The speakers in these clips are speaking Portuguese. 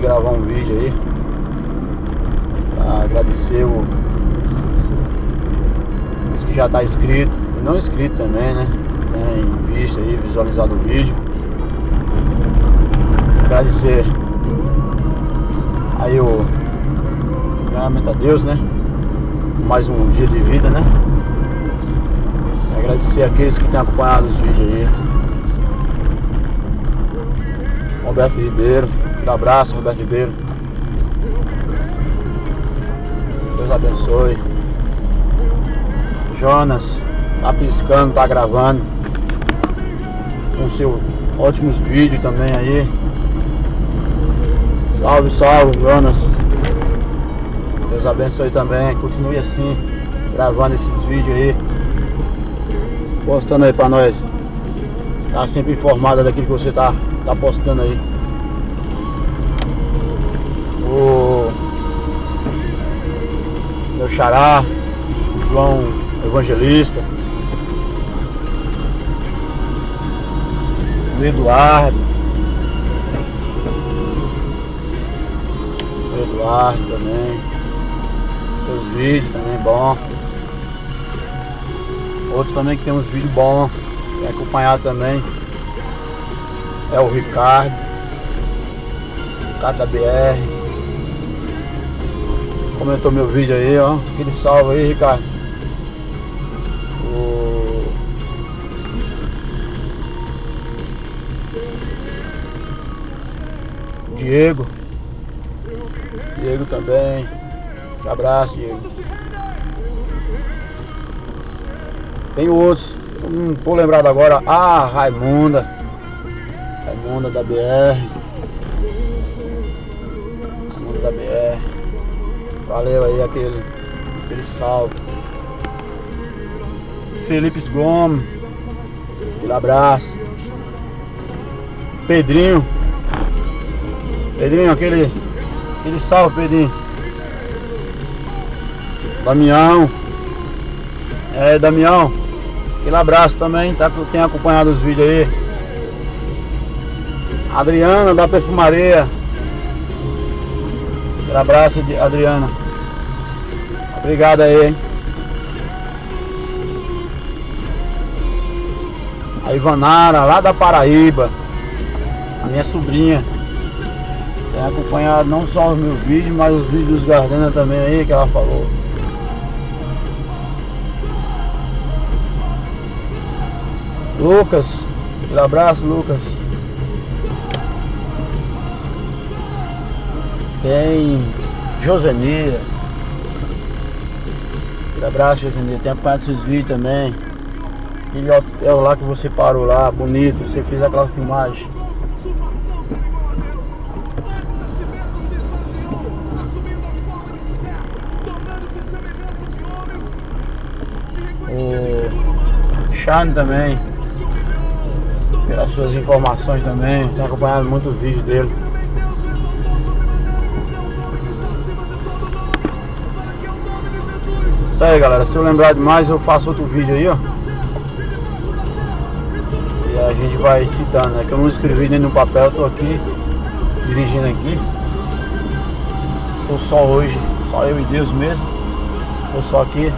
gravar um vídeo aí pra agradecer os que já tá inscrito e não inscrito também, né? Tem visto aí, visualizado o vídeo. Agradecer aí primeiramente a Deus, né? Mais um dia de vida, né? Agradecer aqueles que têm acompanhado os vídeos aí. Roberto Ribeiro, um abraço, Roberto Ribeiro. Deus abençoe. Jonas, tá piscando, tá gravando com seus ótimos vídeos também aí. Salve, salve, Jonas. Deus abençoe também. Continue assim, gravando esses vídeos aí, postando aí pra nós. Tá sempre informado daquilo que você tá postando aí. O meu xará, João Evangelista, o Eduardo também, seus vídeos também bom. Outro também que tem uns vídeos bons, tem acompanhado também, é o Ricardo da BR. Comentou meu vídeo aí, ó. Aquele salve aí, Ricardo. O Diego também. Um abraço, Diego. Tem outros, não tô lembrado agora. Raimunda da BR. Raimunda da BR. Valeu aí aquele salve. Felipe Gomes, aquele abraço. Pedrinho, aquele salve, Pedrinho. Damião, aquele abraço também, tem acompanhado os vídeos aí. Adriana da Perfumaria, aquele abraço, Adriana. Obrigado aí, hein? A Ivanara, lá da Paraíba, a minha sobrinha, tem acompanhado não só os meus vídeos, mas os vídeos dos Gardena também aí, que ela falou. Lucas, aquele abraço, Lucas. Tem Josenir, aquele abraço, Josenir. Tem acompanhado seus vídeos também. Aquele hotel lá que você parou lá, bonito, você fez aquela filmagem. O Shane também, pelas suas informações também, tem acompanhado muito o vídeo dele. Isso aí, galera, se eu lembrar de mais eu faço outro vídeo aí, ó. E a gente vai citando, né? Que eu não escrevi nem no papel, eu tô aqui dirigindo aqui. Tô só hoje, só eu e Deus mesmo. Tô só aqui.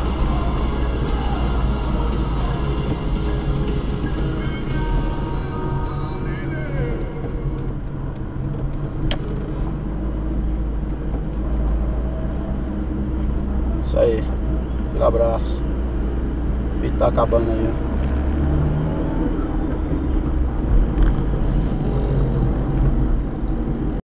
Isso aí, aquele abraço. O vídeo tá acabando aí, ó.